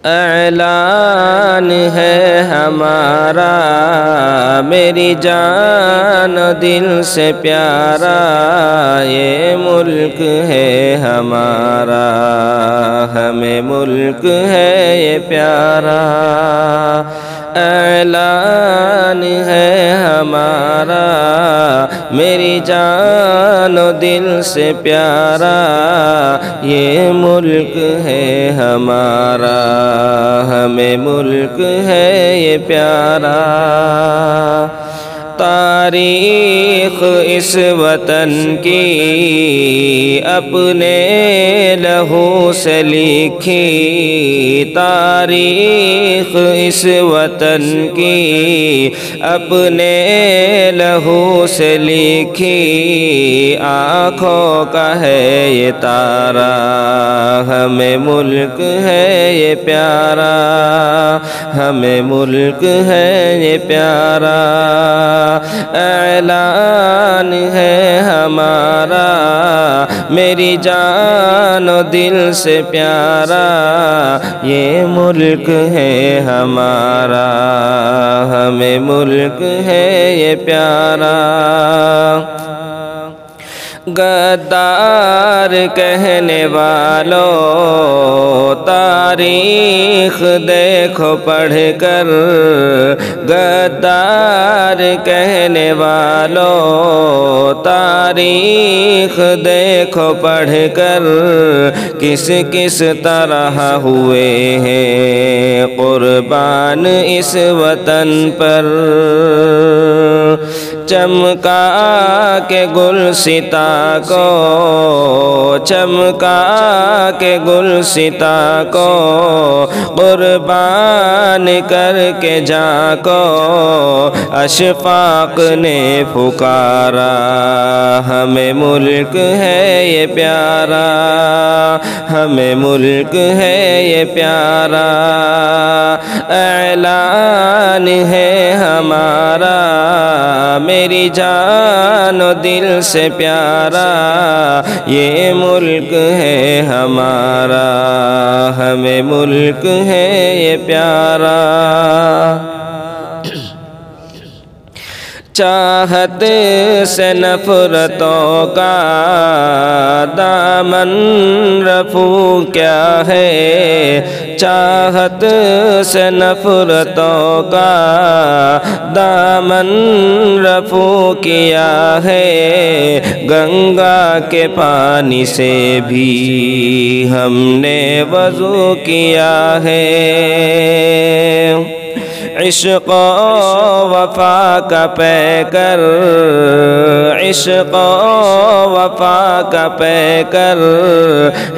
اعلان ہے ہمارا میری جان و دل سے پیارا، یہ ملک ہے ہمارا، ہمیں ملک ہے یہ پیارا۔ اعلان ہے ہمارا میری جان و دل سے پیارا، یہ ملک ہے ہمارا، ہمیں ملک ہے یہ پیارا۔ تاریخ اس وطن کی اپنے لہو سے لکھی، تاریخ اس وطن کی اپنے لہو سے لکھی، آنکھوں کا ہے یہ تارا، ہمیں ملک ہے یہ پیارا، ہمیں ملک ہے یہ پیارا۔ اعلان ہے ہمارا میری جان و دل سے پیارا، یہ ملک ہے ہمارا، ہمیں ملک ہے یہ پیارا۔ غدار کہنے والوں تاریخ دیکھو پڑھ کر، غدار کہنے والوں تاریخ دیکھو پڑھ کر، کس کس طرح ہوئے ہیں قربان اس وطن پر۔ چمکا کے گلستاں کو، چمکا کے گلستاں کو، قربان کر کے جاں کو اشفاق نے پکارا، ہمیں ملک ہے یہ پیارا، ہمیں ملک ہے یہ پیارا۔ اعلان ہے ہمارا میری جان و دل سے پیارا، یہ ملک ہے ہمارا، ہمیں ملک ہے یہ پیارا۔ چاہت سے نفرتوں کا دامن رفو کیا ہے، چاہت سے نفرتوں کا دامن رفو کیا ہے، گنگا کے پانی سے بھی ہم نے وضو کیا ہے۔ عشق و وفا کا پیکر، عشق و وفا کا پیکر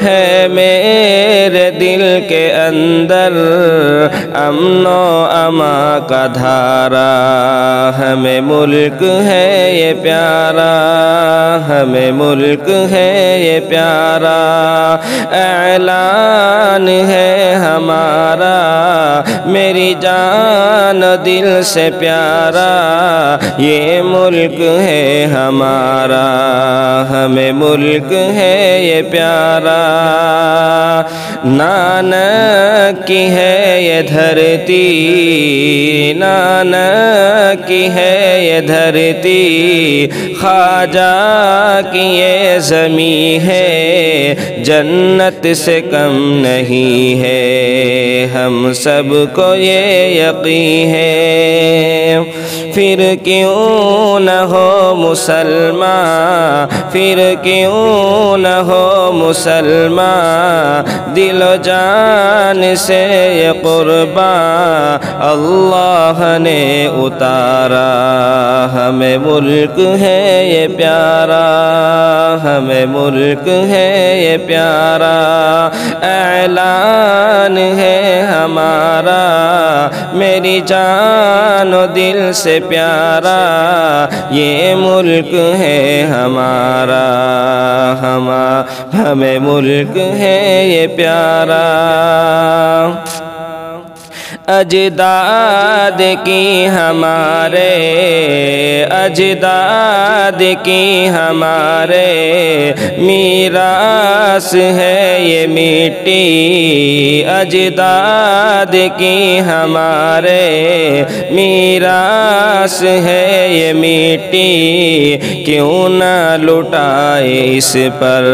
ہے میرے دل کے اندر، امن و اما کا دھارا، ہمیں ملک ہے یہ پیارا، ہمیں ملک ہے یہ پیارا۔ اعلان ہے ہمارا میری جان دل سے پیارا، یہ ملک ہے ہمارا، ہمیں ملک ہے یہ پیارا۔ نانک کی ہے یہ دھرتی، نانک کی ہے یہ دھرتی، خواجہ کی یہ زمین ہے، جنت سے کم نہیں ہے، ہم سب کو یہ یقین ہے۔ پھر کیوں نہ ہو مسلمان، پھر کیوں نہ ہو مسلمان، دل و جان سے یہ قربان اللہ نے اتارا، ہمیں ملک ہے یہ پیارا، ہمیں ملک ہے یہ پیارا۔ اعلان ہے ہمارا میری جان و دل سے پیارا، یہ ملک ہے ہمارا، ہمیں ملک ہے یہ پیارا۔ اجداد کی ہمارے اجداد کی ہمارے میراث ہے یہ مٹی اجداد کی ہمارے میراث ہے یہ مٹی کیوں نہ لٹائے اس پر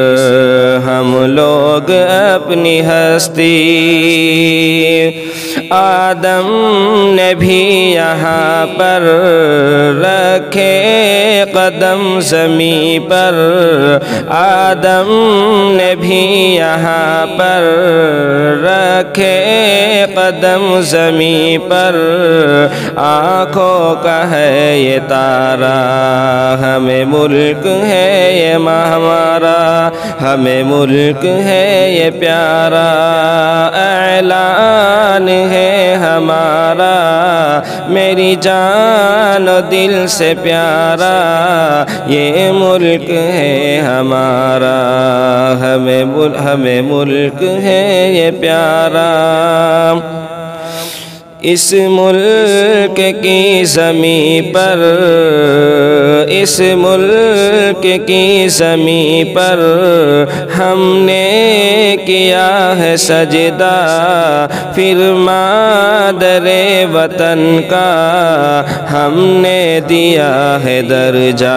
ہم لوگ اپنی ہستی آدم نے بھی یہاں پر رکھے قدم زمین پر آدم نے بھی یہاں پر رکھے قدم زمین پر آنکھوں کا ہے یہ تارا ہمیں ملک ہے یہ ہمارا ہمیں ملک ہے یہ پیارا اعلان ہے ہمارا میری جان و دل سے پیارا یہ ملک ہے ہمارا ہمیں ملک ہے یہ پیارا اس ملک کی زمین پر اس ملک کی زمین پر ہم نے کیا ہے سجدہ پھر مادر وطن کا ہم نے دیا ہے درجہ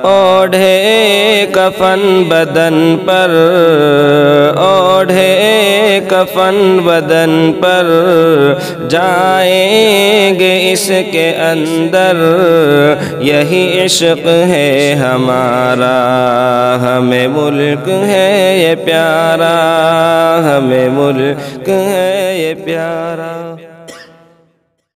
اوڑھے کفن بدن پر اوڑھے کفن بدن پر جائیں گے اس کے اندر یہی عشق ہے ہمارا ہمیں ملک ہے یہ پیارا ہمیں ملک ہے یہ پیارا